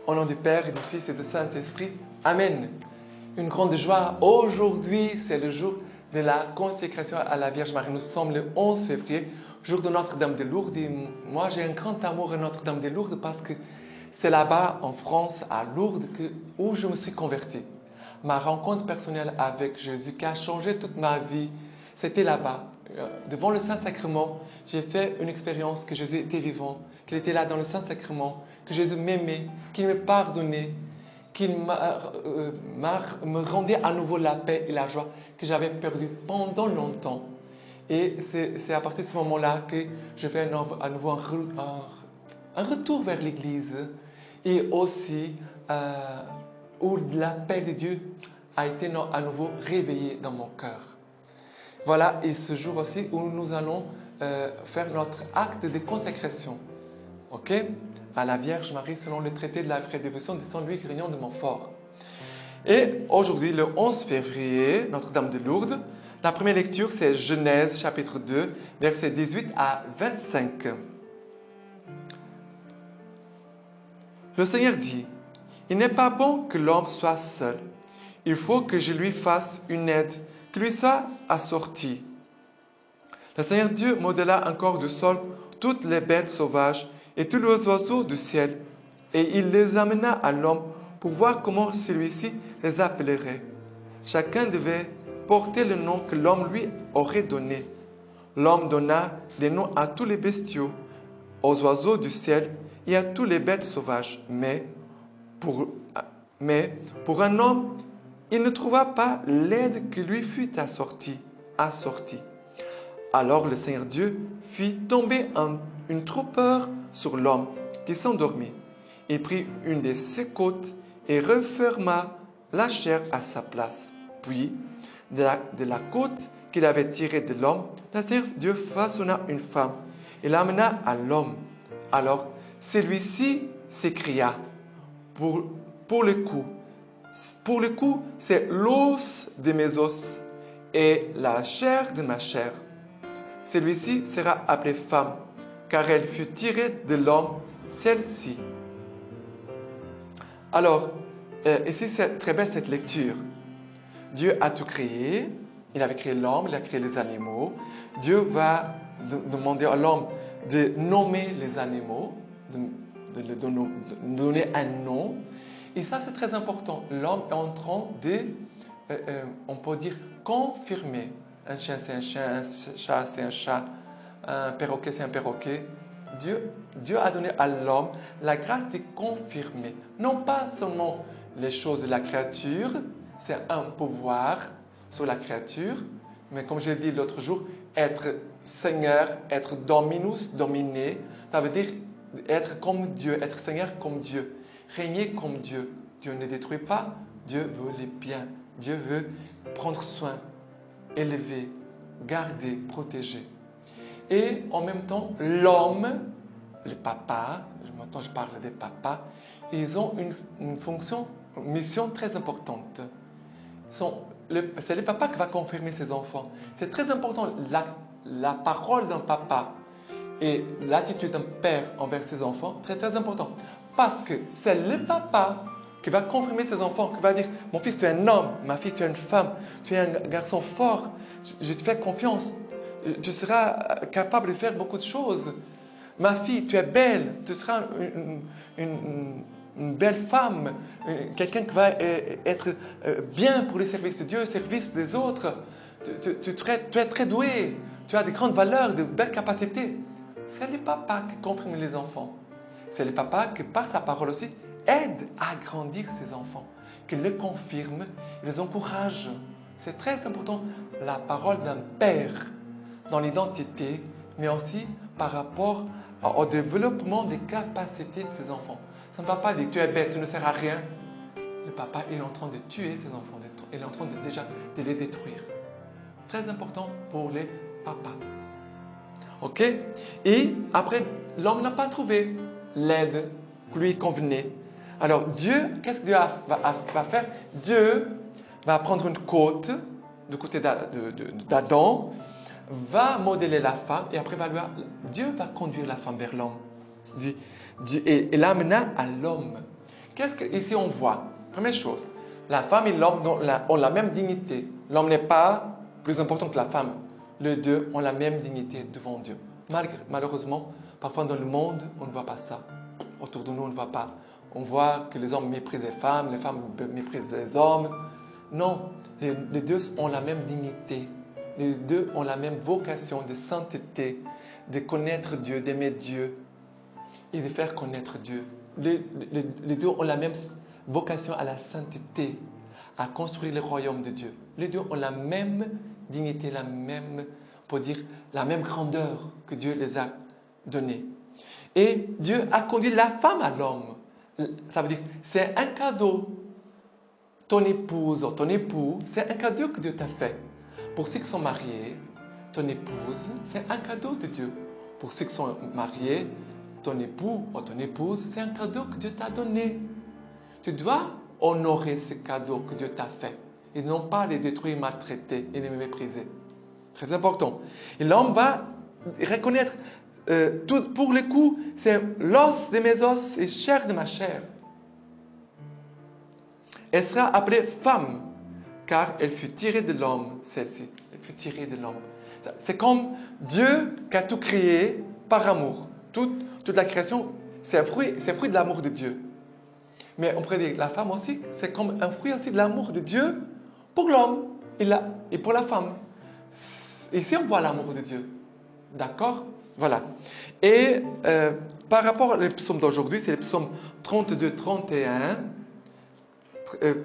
Au nom du Père et du Fils et du Saint-Esprit. Amen. Une grande joie. Aujourd'hui, c'est le jour de la consécration à la Vierge Marie. Nous sommes le 11 février, jour de Notre-Dame de Lourdes. Et moi, j'ai un grand amour à Notre-Dame de Lourdes parce que c'est là-bas, en France, à Lourdes, où je me suis converti. Ma rencontre personnelle avec Jésus qui a changé toute ma vie, c'était là-bas. Devant le Saint-Sacrement, j'ai fait une expérience que Jésus était vivant, qu'il était là dans le Saint-Sacrement, que Jésus m'aimait, qu'il me pardonnait, qu'il me rendait à nouveau la paix et la joie que j'avais perdue pendant longtemps. Et c'est à partir de ce moment-là que je fais à nouveau un retour vers l'Église et aussi où la paix de Dieu a été à nouveau réveillée dans mon cœur. Voilà, et ce jour aussi où nous allons faire notre acte de consécration, ok, à la Vierge Marie selon le traité de la vraie dévotion de Saint Louis Grignon de Montfort. Et aujourd'hui, le 11 février, Notre-Dame de Lourdes, la première lecture c'est Genèse chapitre 2, versets 18 à 25. Le Seigneur dit, « Il n'est pas bon que l'homme soit seul. Il faut que je lui fasse une aide qui lui soit assortie. » Le Seigneur Dieu modela encore du sol toutes les bêtes sauvages et tous les oiseaux du ciel, et il les amena à l'homme pour voir comment celui-ci les appellerait. Chacun devait porter le nom que l'homme lui aurait donné. L'homme donna des noms à tous les bestiaux, aux oiseaux du ciel et à toutes les bêtes sauvages. Mais pour un homme, il ne trouva pas l'aide qui lui fut assortie. Alors le Seigneur Dieu fit tomber une torpeur sur l'homme qui s'endormit. Il prit une de ses côtes et referma la chair à sa place. Puis, de la côte qu'il avait tirée de l'homme, le Seigneur Dieu façonna une femme et l'amena à l'homme. Alors celui-ci s'écria, pour le coup, c'est l'os de mes os et la chair de ma chair. Celui-ci sera appelé femme, car elle fut tirée de l'homme, celle-ci. Alors, ici c'est très belle cette lecture. Dieu a tout créé, il avait créé l'homme, il a créé les animaux. Dieu va demander à l'homme de nommer les animaux, de donner un nom. Et ça, c'est très important. L'homme est en train de, on peut dire, confirmer. Un chien, c'est un chien, un chat, c'est un chat, un perroquet, c'est un perroquet. Dieu a donné à l'homme la grâce de confirmer. Non pas seulement les choses de la créature, c'est un pouvoir sur la créature, mais comme je l'ai dit l'autre jour, être Seigneur, être dominus, dominé, ça veut dire être comme Dieu, être Seigneur comme Dieu. Régner comme Dieu. Dieu ne détruit pas, Dieu veut les biens. Dieu veut prendre soin, élever, garder, protéger. Et en même temps, l'homme, les papas, maintenant je parle des papas, ils ont une fonction, une mission très importante. C'est le papa qui va confirmer ses enfants. C'est très important, la parole d'un papa et l'attitude d'un père envers ses enfants, c'est très important. Parce que c'est le papa qui va confirmer ses enfants, qui va dire « Mon fils, tu es un homme, ma fille, tu es une femme, tu es un garçon fort, je te fais confiance, tu seras capable de faire beaucoup de choses. Ma fille, tu es belle, tu seras une belle femme, quelqu'un qui va être bien pour le service de Dieu, le service des autres. Tu es très doué, tu as de grandes valeurs, de belles capacités. » C'est le papa qui confirme les enfants. C'est le papa qui, par sa parole aussi, aide à grandir ses enfants, qui les confirme, les encourage. C'est très important, la parole d'un père dans l'identité, mais aussi par rapport au développement des capacités de ses enfants. Son papa dit « Tu es bête, tu ne sers à rien ». Le papa est en train de tuer ses enfants, il est en train de les détruire. Très important pour les papas. Ok? Et après, l'homme n'a pas trouvé l'aide qui lui convenait. Alors Dieu, qu'est-ce que Dieu va faire? Dieu va prendre une côte du côté d'Adam, va modeler la femme et après Dieu va conduire la femme vers l'homme. Et l'amena à l'homme qu'est-ce qu'ici on voit? Première chose, la femme et l'homme ont la même dignité. L'homme n'est pas plus important que la femme. Les deux ont la même dignité devant Dieu. Malheureusement, parfois dans le monde, on ne voit pas ça. Autour de nous, on ne voit pas. On voit que les hommes méprisent les femmes méprisent les hommes. Non, les deux ont la même dignité. Les deux ont la même vocation de sainteté, de connaître Dieu, d'aimer Dieu et de faire connaître Dieu. Les deux ont la même vocation à la sainteté, à construire le royaume de Dieu. Les deux ont la même dignité, la même grandeur que Dieu les a donnée. Et Dieu a conduit la femme à l'homme. Ça veut dire, c'est un cadeau. Ton épouse ou ton époux, c'est un cadeau que Dieu t'a fait. Pour ceux qui sont mariés, ton épouse, c'est un cadeau de Dieu. Pour ceux qui sont mariés, ton époux ou ton épouse, c'est un cadeau que Dieu t'a donné. Tu dois honorer ce cadeau que Dieu t'a fait et non pas les détruire, maltraiter et les mépriser. Très important. Et l'homme va reconnaître tout pour le coup, c'est l'os de mes os et chair de ma chair. Elle sera appelée femme, car elle fut tirée de l'homme, celle-ci. Elle fut tirée de l'homme. C'est comme Dieu qui a tout créé par amour. Toute la création, c'est un fruit de l'amour de Dieu. Mais on pourrait dire la femme aussi, c'est comme un fruit aussi de l'amour de Dieu pour l'homme et pour la femme. Ici, on voit l'amour de Dieu. D'accord? Voilà. Et par rapport au psaume d'aujourd'hui, c'est le psaume 32, 31.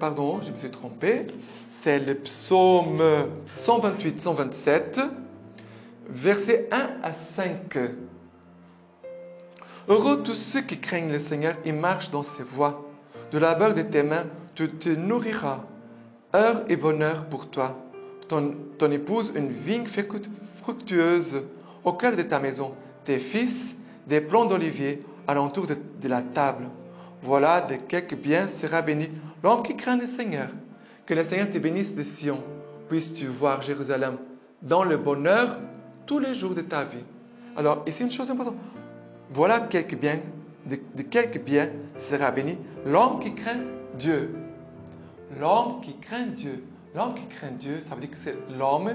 Pardon, je me suis trompé. C'est le psaume 128, 127, versets 1 à 5. Heureux tous ceux qui craignent le Seigneur et marchent dans ses voies. De la labeur de tes mains, tu te nourriras. Heure et bonheur pour toi. Ton épouse, une vigne fructueuse au cœur de ta maison. Tes fils, des plants d'olivier alentour de la table. Voilà de quelques biens sera béni l'homme qui craint le Seigneur. Que le Seigneur te bénisse de Sion. Puisses-tu voir Jérusalem dans le bonheur tous les jours de ta vie. Alors, ici, une chose importante. Voilà quelques biens, de quelques biens sera béni l'homme qui craint Dieu. L'homme qui craint Dieu. L'homme qui craint Dieu, ça veut dire que c'est l'homme.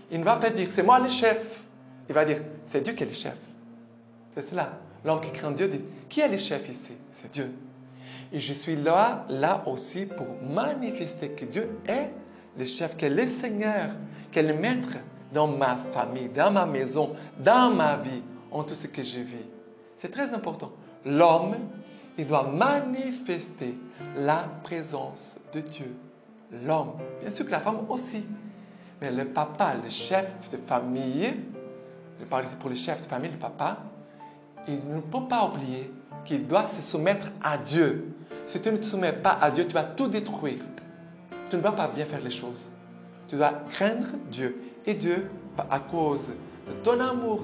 Il ne va pas dire, c'est moi le chef. Il va dire, c'est Dieu qui est le chef. C'est cela. L'homme qui craint Dieu dit, qui est le chef ici? C'est Dieu. Et je suis là aussi pour manifester que Dieu est le chef, qu'est le Seigneur, qu'est le maître dans ma famille, dans ma maison, dans ma vie, en tout ce que je vis. C'est très important. L'homme, il doit manifester la présence de Dieu. L'homme. Bien sûr que la femme aussi. Mais le papa, le chef de famille, je parle ici pour le chef de famille, le papa, il ne peut pas oublier qu'il doit se soumettre à Dieu. Si tu ne te soumets pas à Dieu, tu vas tout détruire. Tu ne vas pas bien faire les choses. Tu dois craindre Dieu. Et Dieu, à cause de ton amour,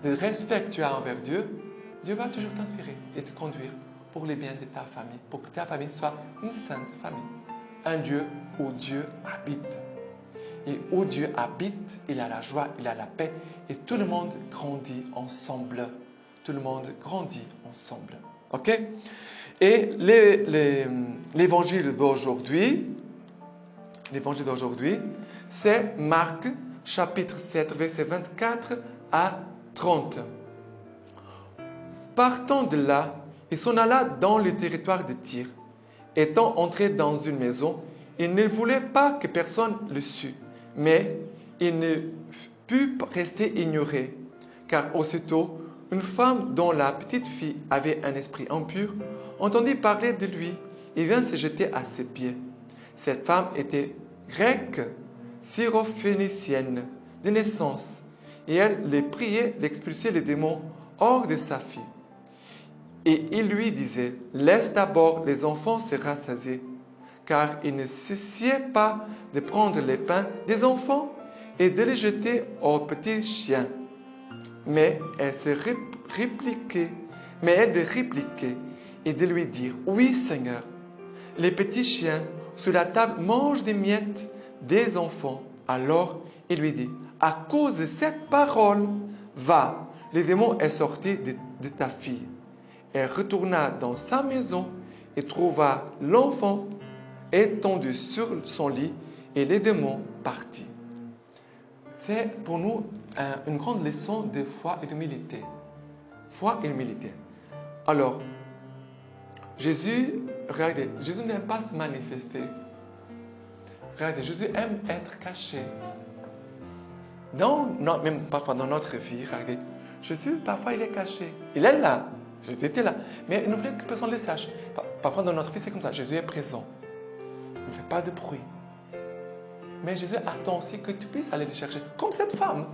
de respect que tu as envers Dieu, Dieu va toujours t'inspirer et te conduire pour les biens de ta famille, pour que ta famille soit une sainte famille. Un Dieu où Dieu habite. Et où Dieu habite, il a la joie, il a la paix et tout le monde grandit ensemble. Tout le monde grandit ensemble. OK? Et l'évangile d'aujourd'hui, c'est Marc, chapitre 7, versets 24 à 30. Partant de là, il s'en alla dans le territoire de Tyr. Étant entré dans une maison, il ne voulait pas que personne le sût, mais il ne put rester ignoré, car aussitôt, une femme dont la petite fille avait un esprit impur entendit parler de lui et vint se jeter à ses pieds. Cette femme était grecque, syrophénicienne de naissance, et elle les priait d'expulser les démons hors de sa fille. Et il lui disait, « Laisse d'abord les enfants se rassasier, car il ne cessait pas de prendre les pains des enfants et de les jeter aux petits chiens. » Mais elle de répliquer et de lui dire, « Oui, Seigneur, les petits chiens sous la table mangent des miettes des enfants. » Alors il lui dit, « À cause de cette parole, va, le démon est sorti de ta fille. » Elle retourna dans sa maison et trouva l'enfant étendu sur son lit et les démons partis. C'est pour nous une grande leçon de foi et d'humilité. Foi et humilité. Alors, regardez, Jésus n'aime pas se manifester. Regardez, Jésus aime être caché. Même parfois dans notre vie, regardez, Jésus, parfois, il est caché. Il est là. Jésus était là. Mais il ne voulait que personne ne le sache. Parfois, dans notre vie, c'est comme ça. Jésus est présent. Il ne fait pas de bruit. Mais Jésus attend aussi que tu puisses aller le chercher. Comme cette femme,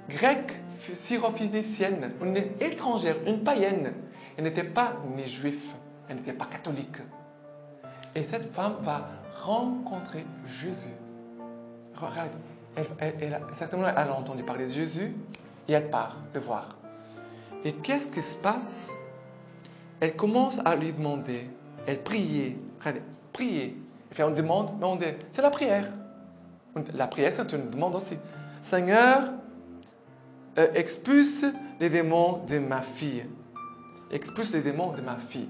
grecque, syrophénicienne, une étrangère, une païenne. Elle n'était pas née juive. Elle n'était pas catholique. Et cette femme va rencontrer Jésus. Regarde, certainement, elle a entendu parler de Jésus et elle part le voir. Et qu'est-ce qui se passe? Elle commence à lui demander. Elle priait. Regardez, prier. On demande, c'est la prière. La prière, c'est une demande aussi. Seigneur, expulse les démons de ma fille. Expulse les démons de ma fille.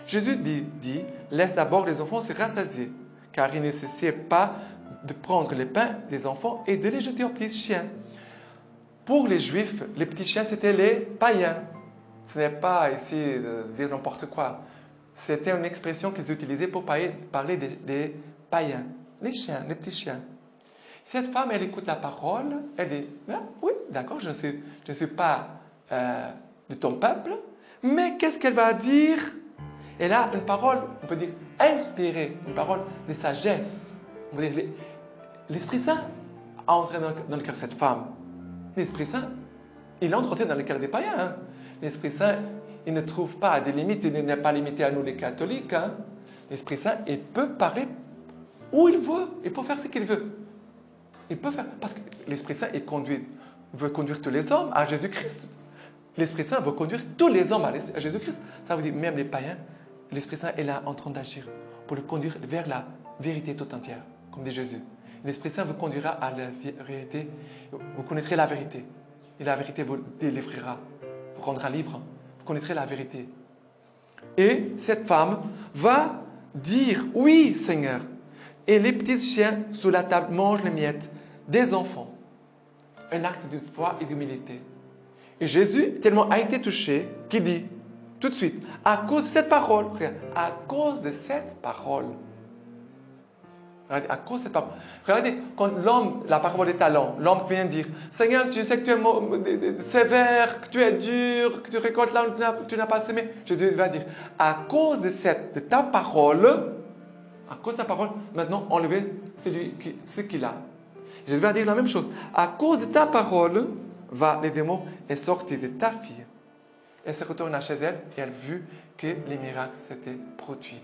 Jésus dit, laisse d'abord les enfants se rassasier, car il ne nécessite pas de prendre les pains des enfants et de les jeter aux petits chiens. Pour les Juifs, les petits chiens, c'était les païens. Ce n'est pas ici de dire n'importe quoi. C'était une expression qu'ils utilisaient pour parler des païens, les chiens, les petits chiens. Cette femme, elle écoute la parole, elle dit, oui, d'accord, je ne suis pas de ton peuple, mais qu'est-ce qu'elle va dire? Elle a une parole, on peut dire, inspirée, une parole de sagesse. On peut dire, l'Esprit Saint a entré dans le cœur de cette femme. L'Esprit Saint, il entre aussi dans le cœur des païens. Hein. L'Esprit Saint, il ne trouve pas des limites, il n'est pas limité à nous les catholiques. Hein. L'Esprit Saint, il peut parler où il veut, il peut faire ce qu'il veut. Il peut faire, parce que l'Esprit Saint veut conduire tous les hommes à Jésus-Christ. L'Esprit Saint veut conduire tous les hommes à Jésus-Christ. Ça veut dire même les païens, l'Esprit Saint est là en train d'agir pour le conduire vers la vérité tout entière, comme dit Jésus. L'Esprit Saint vous conduira à la vérité. Vous connaîtrez la vérité. Et la vérité vous délivrera, vous rendra libre. Vous connaîtrez la vérité. Et cette femme va dire, oui Seigneur. Et les petits chiens sous la table mangent les miettes des enfants. Un acte de foi et d'humilité. Et Jésus tellement a été touché qu'il dit tout de suite, à cause de cette parole, à cause de cette parole, regardez, à cause de cette parole. Regardez, quand la parole est à l'homme vient dire, Seigneur, tu sais que tu es sévère, que tu es dur, que tu récoltes là où tu n'as pas semé. Jésus va dire, à cause de ta parole, à cause de ta parole, maintenant enlevez ce qu'il a. Jésus va dire la même chose. À cause de ta parole, les démons est sorti de ta fille. Elle se retourna chez elle et elle vit que les miracles s'étaient produits.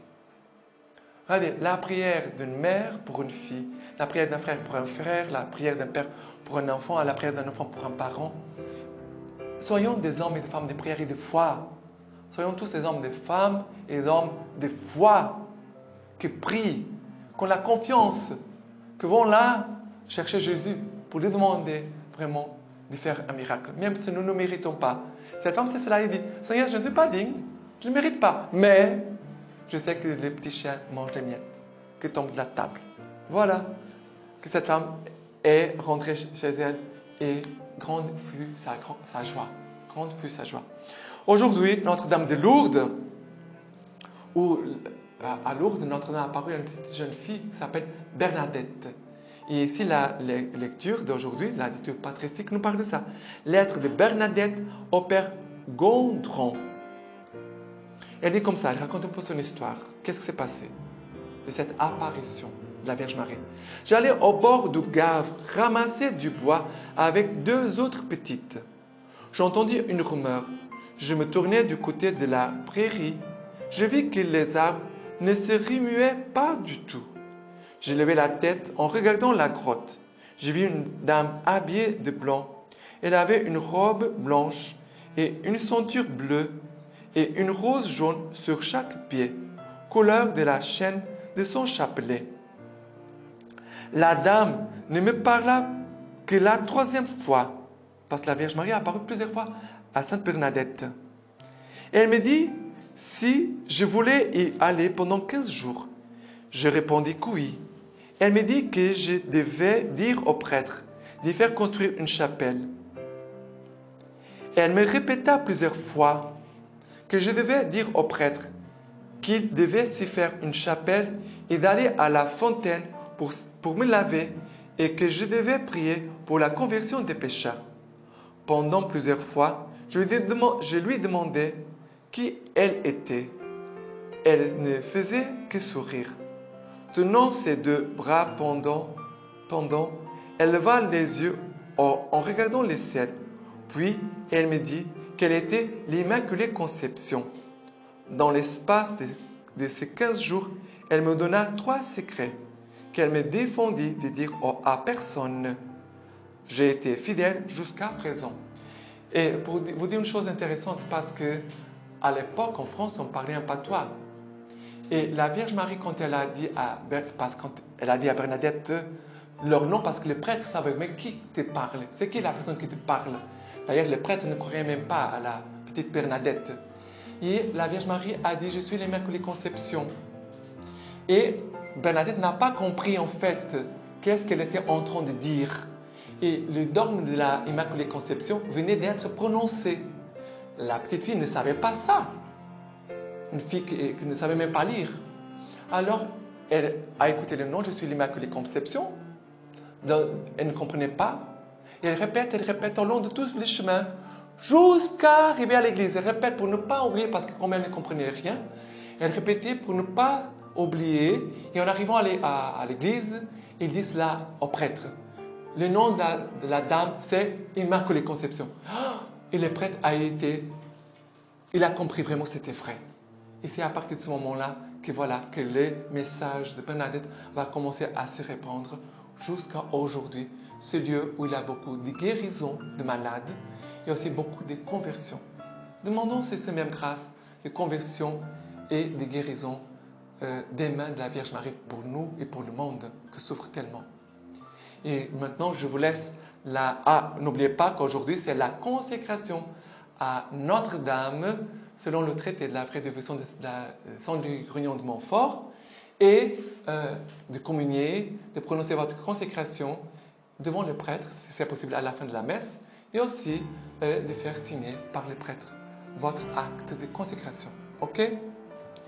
Regardez, la prière d'une mère pour une fille, la prière d'un frère pour un frère, la prière d'un père pour un enfant, la prière d'un enfant pour un parent. Soyons des hommes et des femmes de prière et de foi. Soyons tous des hommes, des femmes et des hommes de foi qui prient, qui ont la confiance, qui vont là chercher Jésus pour lui demander vraiment de faire un miracle, même si nous ne méritons pas. Cette femme, c'est cela, elle dit, Seigneur, je ne suis pas digne, je ne mérite pas, mais je sais que les petits chiens mangent les miettes qui tombent de la table. Voilà, que cette femme est rentrée chez elle et grande fut sa joie. Grande fut sa joie. Aujourd'hui, Notre-Dame de Lourdes, à Lourdes, Notre-Dame a apparu une petite jeune fille qui s'appelle Bernadette. Et ici, la lecture d'aujourd'hui, la lecture patristique, nous parle de ça. Lettre de Bernadette au père Gondron. Elle dit comme ça, elle raconte un peu son histoire. Qu'est-ce qui s'est passé de cette apparition de la Vierge Marie? J'allais au bord du Gave ramasser du bois avec deux autres petites. J'entendis une rumeur. Je me tournai du côté de la prairie. Je vis que les arbres ne se remuaient pas du tout. J'ai levé la tête en regardant la grotte. J'ai vu une dame habillée de blanc. Elle avait une robe blanche et une ceinture bleue et une rose jaune sur chaque pied, couleur de la chaîne de son chapelet. La dame ne me parla que la troisième fois, parce que la Vierge Marie a apparu plusieurs fois à Sainte Bernadette. Elle me dit, si je voulais y aller pendant 15 jours. Je répondis que oui. Elle me dit que je devais dire au prêtre de faire construire une chapelle. Elle me répéta plusieurs fois que je devais dire au prêtre qu'il devait s'y faire une chapelle et d'aller à la fontaine pour me laver et que je devais prier pour la conversion des pécheurs. Pendant plusieurs fois, je lui demandais qui elle était. Elle ne faisait que sourire. Tenant ses deux bras pendant, elle leva les yeux en regardant le ciel. Puis, elle me dit qu'elle était l'Immaculée Conception. Dans l'espace de ces 15 jours, elle me donna 3 secrets qu'elle me défendit de dire à personne. J'ai été fidèle jusqu'à présent. Et pour vous dire une chose intéressante, parce que à l'époque, en France, on parlait un patois. Et la Vierge Marie, quand elle a dit à Bernadette leur nom, parce que les prêtres savaient, mais qui te parle? C'est qui la personne qui te parle? D'ailleurs, les prêtres ne croyaient même pas à la petite Bernadette. Et la Vierge Marie a dit, je suis l'Immaculée Conception. Et Bernadette n'a pas compris en fait qu'est-ce qu'elle était en train de dire. Et le dogme de l'Immaculée Conception venait d'être prononcé. La petite fille ne savait pas ça. Une fille qui ne savait même pas lire. Alors, elle a écouté le nom, je suis l'Immaculée Conception. Elle ne comprenait pas. Et elle répète au long de tous les chemins, jusqu'à arriver à l'église. Elle répète pour ne pas oublier, parce que comme elle ne comprenait rien, elle répétait pour ne pas oublier. Et en arrivant à l'église, ils disent là au prêtre, le nom de la dame, c'est Immaculée Conception. Et le prêtre il a compris vraiment que c'était vrai. Et c'est à partir de ce moment-là que le message de Bernadette va commencer à se répandre jusqu'à aujourd'hui. Ce lieu où il y a beaucoup de guérisons de malades et aussi beaucoup de conversions. Demandons ces mêmes grâces de conversion et de guérison des mains de la Vierge Marie pour nous et pour le monde qui souffre tellement. Et maintenant, je vous laisse n'oubliez pas qu'aujourd'hui, c'est la consécration à Notre-Dame, selon le traité de la vraie dévotion de Saint Grignon de Montfort, et de communier, de prononcer votre consécration devant le prêtre, si c'est possible à la fin de la messe, et aussi de faire signer par le prêtre votre acte de consécration. Ok?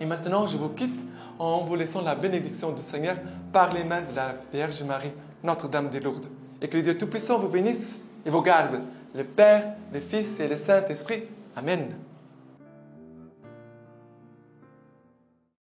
Et maintenant, je vous quitte en vous laissant la bénédiction du Seigneur par les mains de la Vierge Marie, Notre-Dame de Lourdes. Et que le Dieu Tout-Puissant vous bénisse et vous garde, le Père, le Fils et le Saint-Esprit. Amen.